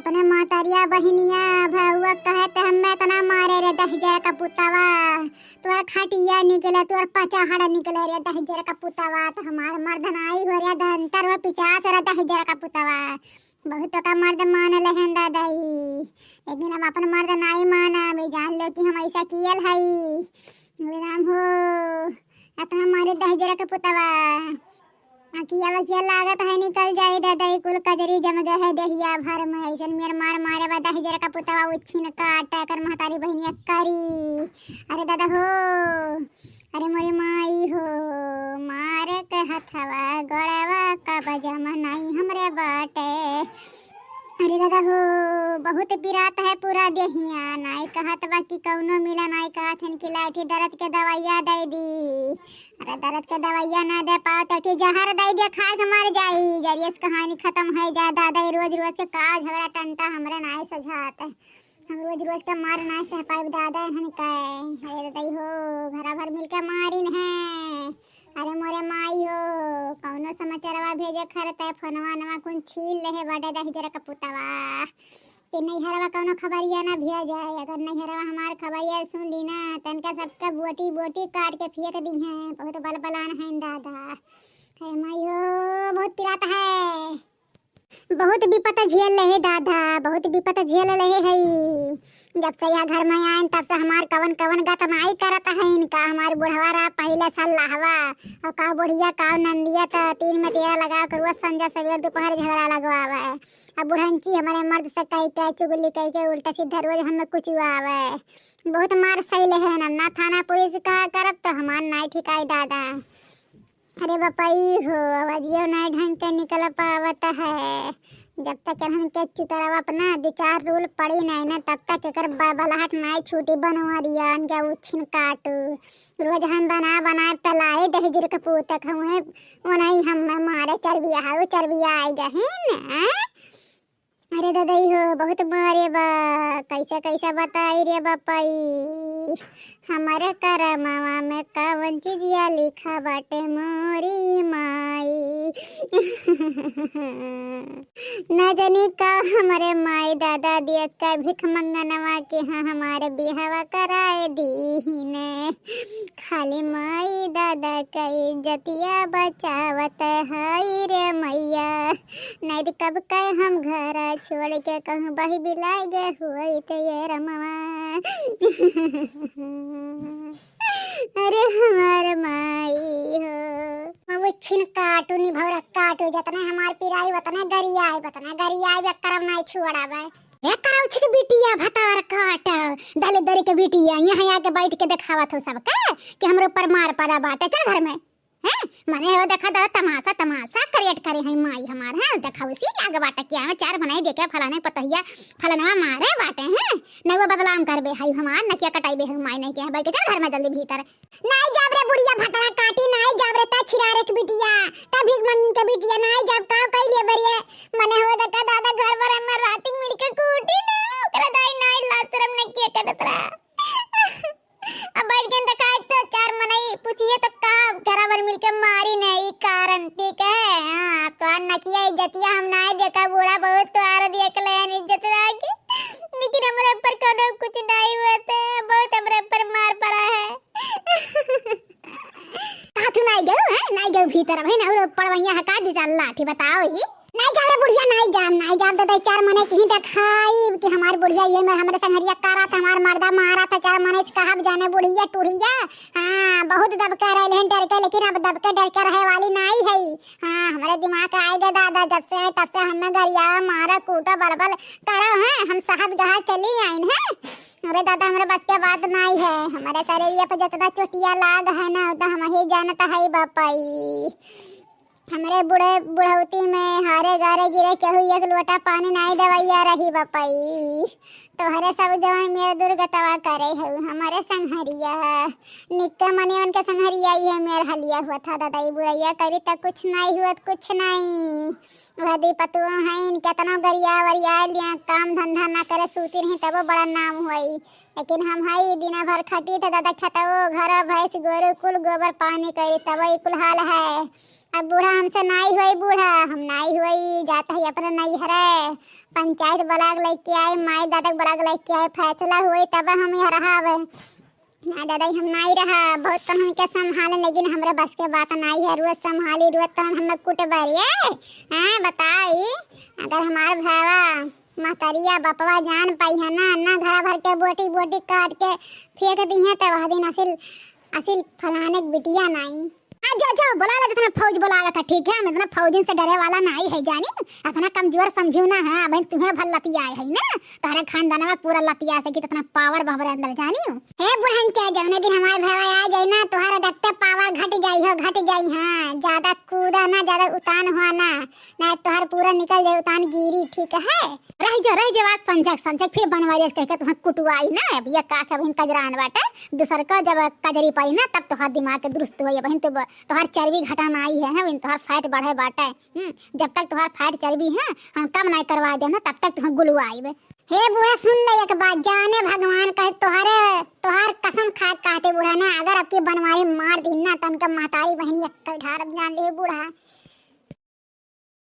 अपने मातरिया बहनिया भहुआ कहे तो हमें तना मारे रे दहजर का पुतवा तोर खटिया निकले तोर पचाहड़ निकले रे दहजर का पुतवा तो हमार मर्दनाई हो रे दंतर व पिचास रे दहजर का पुतवा बहुत का मर्द मान लहन दादाई लेकिन हम अपन मर्द नहीं माना भी जान लो कि हम ऐसा कियल हई राम हो अपना मारे दहजर का पुतवा किया वकिया लागत है निकल जाए दादा कुल कजरी जम गए है दहिया भर में ऐसन मेर मार मारे बा दहजर का पुतवा उछिन काट कर महतारी बहनिया करी अरे दादा हो अरे मोरी माई हो मारे के हथवा गड़वा का बजामा नहीं हमरे बाटे अरे दादा हो बहुत पिरात है पूरा देहिया नाई कहत बाकी कौनो मिला नाई कहत हन कि लाठी दर्द के दवाइया दे दी अरे दर्द के दवाइया ना दे पाओ तो कि जहर दे दे खा के मर जाई जरिए कहानी खत्म है जा दादा रोज रोज के का झगड़ा टंटा हमरे नाई सझात हम रोज रोज के मार ना सह पाए दादा हन कहे अरे दादा हो घरा भर मिल के मारिन है अरे मोरे माई हो कौनो समाचारवा भेजे खरते फोनवा नवा कुन छील रहे बाटे दहजर का पुतवा कि नहीं हरवा कौनो खबरिया ना भेज जाए अगर नहीं हरवा हमार खबरिया सुन ली ना तनका सबका बोटी बोटी काट के फेंक दी है बहुत बल बलान है दादा अरे माई हो बहुत पिरात है बहुत विपत झेल रहे दादा बहुत विपत झेल रहे है जब से यहाँ घर में आए तब से हमार कवन कवन गतनाई करत है इनका हमारे बुढ़वा रहा पहले साल लहवा और का बुढ़िया का नंदिया तो 3 में 13 लगा कर रोज संध्या सवेर दोपहर झगड़ा लगवावे अब बुढ़ंची हमारे मर्द से कह के चुगली कह के उल्टा सीधा रोज हमें कुछ आवे बहुत मार सही है ना थाना पुलिस का करब तो हमार नहीं ठिकाई दादा अरे बपाई हो आवाजियो नहीं ढंग के निकल पावत है जब तक हम के चितरवा अपना 2-4 रूल पड़ी नहीं ना तब तक एकर बलहट नहीं छूटी बनवारिया के उछिन काटू रोज हम बना बना पलाए दहजर के पूतक हुए वो नहीं हम मारे चरबिया आई गहिन अरे दादाई हो बहुत मारे बा कैसा कैसा बताई रे बापाई हमारे करमावा में कवन चीजिया लिखा बाटे मोरी माई न जानी का हमारे माई दादा दिया का भिख मंगनवा के हाँ हमारे बिहावा कराए दी ने खाली माई दादा का इज्जतिया बचावत है रे मैया नहीं कब का हम घर छोड़ के कहूँ बही बिलाई गए हुए तो ये रमवा अरे हमारे माई हो वो छिन काटू निभौरा काटू जतना हमार पिराई उतना गरियाई करम नहीं छुड़ावे ये कराउ छी बिटिया भतार काट दले दरे के बिटिया यहाँ आके बैठ के दिखावत हो सब का कि हमरे ऊपर मार पड़ा बाटे चल घर में हैं मने हो देखा दा तमाशा क्रिएट करे है माई हमार है देखा उसी आगे बाटा किया है 4 बनाई देखे फलाने पतहिया फलाना मारे बाटे हैं नहीं वो बदलाम करबे है हमार न किया कटाई बे माई नहीं के बैठ के चल घर में जल्दी भीतर नहीं जाब रे बुढ़िया भतरा काटी नहीं जाब रे ता छिरारे के बिटिया ता भीख मंगी के बिटिया नहीं जाब का कइले बरिए मने हो देखा दादा घर पर हमर रात मिल के कूटी ना ओकरा दाई नहीं लाशरम ने किया करतरा अब बैठ के देखा तो 4 मनई पूछिए तो का घरावर मिलके मारी नहीं कारण ठीक है हां तो न किया इज्जतिया हम ना देखा बूढ़ा बहुत तो आर दिया के लेन इज्जत राखी लेकिन हमरे ऊपर कोनो कुछ नहीं हुआ था बहुत हमरे ऊपर मार पड़ा है कहा तू नहीं गए भीतर है ना और पड़वैया हका जी चल लाठी बताओ ही नहीं जा रे बुढ़िया नहीं जाब दादा 4 मने की दिखाई कि हमार बुढ़िया ये में हमरे संगरिया कारा था हमार मर्दा मारा था 4 मने कहा जाने बुढ़िया टुढ़िया हां बहुत दब के रहे डर के लेकिन अब दब के डर के रहे वाली नहीं है हां हमारे दिमाग आएगा दादा जब से है तब से हमें गरिया मारा कूटा बलबल करो हैं हम साहब गहा चली आइन हैं अरे दादा हमारे बस के बात नहीं है हमारे शरीर पे जितना चोटिया लाग है ना तो हम ही जानता है बापाई हमारे बुढ़ौती में हारे गारे गिरे केहू एक लोटा पानी नहीं दवाइया रही बापाई तो हरे सब जवान मेरे दुर्गतवा करे है हमारे संहरिया निक्के मने उनके संहरिया ही है मेरे हलिया हुआ था दादा ये बुराइया करी तो कुछ नहीं हुआ कुछ नहीं वदी पतुआ है इनके तना गरिया वरिया लिया काम धंधा ना करे सूती नहीं तब बड़ा नाम हुई लेकिन हम हाई दिन भर खटी थे दादा खता वो घर भैंस गोरू कुल गोबर पानी करी तब कुल हाल है अब बूढ़ा हमसे नाई हुई, बूढ़ा हम नाई हुई जाता है अपना नहीं हरे पंचायत बलाग लेके आए, माई दादा बलाग लेके आए, फैसला हुई तब हम यहाँ रहा। अब ना दादा हम नहीं रहा, बहुत तो हमके संभाले लेकिन हमरा बस के बात नहीं है, रोज संभाली रोज तो हमें कुट बरिए। हाँ बताई, अगर हमारे भावा महतरिया बपवा जान पाई है ना, ना घरा भर के बोटी बोटी काट के फेंक दी है, तब वह दिन असिल असिल फलाने बिटिया नहीं। जो जो बोला ला तो फौज बोला ला था, ठीक है मैं इतना फौजन से डरे वाला नहीं है जानी, अपना कमजोर समझियो ना। है बहन तुम्हें भल लतिया है ना, तुम्हारे खानदान में पूरा लतिया से कि इतना पावर भवरे अंदर जानी हे बुढ़न के जौने दिन हमारे भाई आ जाए ना, तुम्हारा दत्ते पावर घट जाई हो, घट जाई। हां ज्यादा कूदा ना, ज्यादा उतान हुआ ना, ना तुम्हार पूरा निकल जाए उतान गिरी, ठीक है। रह जा बात संजक फिर बनवाई कह के तुम्हें कुटवाई ना। अब ये का के बहन कजरान बाटे दूसर का जब कजरी पाई ना, तब तुम्हार दिमाग के दुरुस्त हुई बहन। तोहार चर्बी घटाना आई है तोहार फैट बढ़े बाटे। जब तक तोहार फैट चर्बी है हम कम नहीं करवा दे ना, तब तक तुम्हें गुलवाई। हे बूढ़ा सुन ले एक बात, जाने भगवान कहे तोहार कसम खा कहते बूढ़ा ना, अगर आपकी बनवारी मार दी ना तो उनका महतारी बहन एक ढार जान ले बूढ़ा।